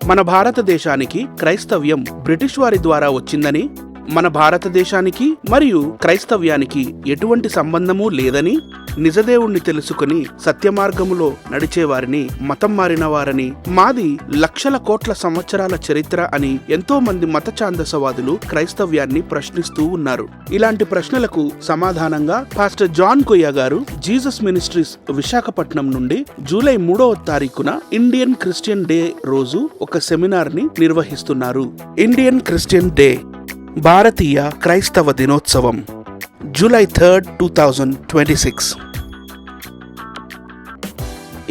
మన భారతదేశానికి క్రైస్తవ్యం బ్రిటిష్ వారి ద్వారా వచ్చిందని, మన భారతదేశానికి మరియు క్రైస్తవ్యానికి ఎటువంటి సంబంధమూ లేదని, నిజదేవుణ్ణి తెలుసుకుని సత్యమార్గములో నడిచేవారిని మతం మారిన వారని, మాది లక్షల కోట్ల సంవత్సరాల చరిత్ర అని ఎంతో మంది మత ఛాందసవాదులు క్రైస్తవ్యాన్ని ప్రశ్నిస్తూ ఉన్నారు. ఇలాంటి ప్రశ్నలకు సమాధానంగా పాస్టర్ జాన్ కొయ్య గారు జీసస్ మినిస్ట్రీస్ విశాఖపట్నం నుండి జూలై 3వ తారీఖున ఇండియన్ క్రిస్టియన్ డే రోజు ఒక సెమినార్ ని నిర్వహిస్తున్నారు. ఇండియన్ క్రిస్టియన్ డే, భారతీయ క్రైస్తవ దినోత్సవం, జూలై 3, 2026.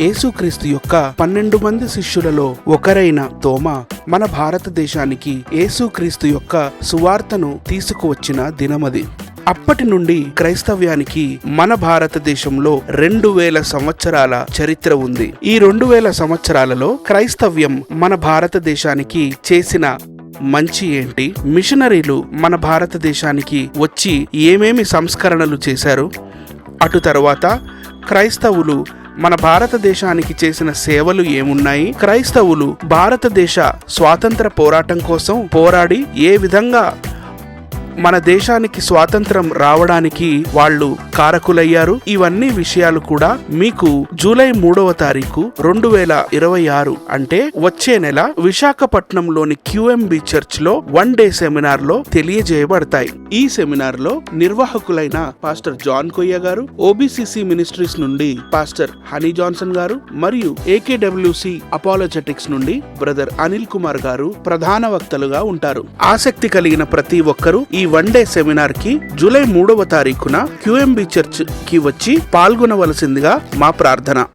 యేసుక్రీస్తు యొక్క 12 మంది శిష్యులలో ఒకరైన తోమా మన భారతదేశానికి యేసుక్రీస్తు యొక్క సువార్తను తీసుకువచ్చిన దినమది. అప్పటి నుండి క్రైస్తవ్యానికి మన భారతదేశంలో 2000 సంవత్సరాల చరిత్ర ఉంది. ఈ 2000 సంవత్సరాలలో క్రైస్తవ్యం మన భారతదేశానికి చేసిన మంచి ఏంటి, మిషనరీలు మన భారతదేశానికి వచ్చి ఏమేమి సంస్కరణలు చేశారు, అటు తర్వాత క్రైస్తవులు మన భారతదేశానికి చేసిన సేవలు ఏమున్నాయి, క్రైస్తవులు భారతదేశ స్వాతంత్ర పోరాటం కోసం పోరాడి ఏ విధంగా మన దేశానికి స్వాతంత్రం రావడానికి వాళ్ళు కారకులయ్యారు, ఇవన్నీ విషయాలు కూడా మీకు జూలై 3వ తారీఖు 2026 అంటే వచ్చే నెల విశాఖపట్నంలోని QMB చర్చ్ లో 1 డే సెమినార్ లో తెలియజేయబడతాయి. ఈ సెమినార్ లో నిర్వాహకులైన పాస్టర్ జాన్ కొయ్య గారు, OBCC మినిస్ట్రీస్ నుండి పాస్టర్ హనీ జాన్సన్ గారు మరియు AKWC అపాలజెటిక్స్ నుండి బ్రదర్ అనిల్ కుమార్ గారు ప్రధాన వక్తలుగా ఉంటారు. ఆసక్తి కలిగిన ప్రతి ఒక్కరూ ఈ 1 డే సెమినార్ కి జూలై 3వ తారీఖున QMB చర్చ్ కి వచ్చి పాల్గొనవలసిందిగా మా ప్రార్థన.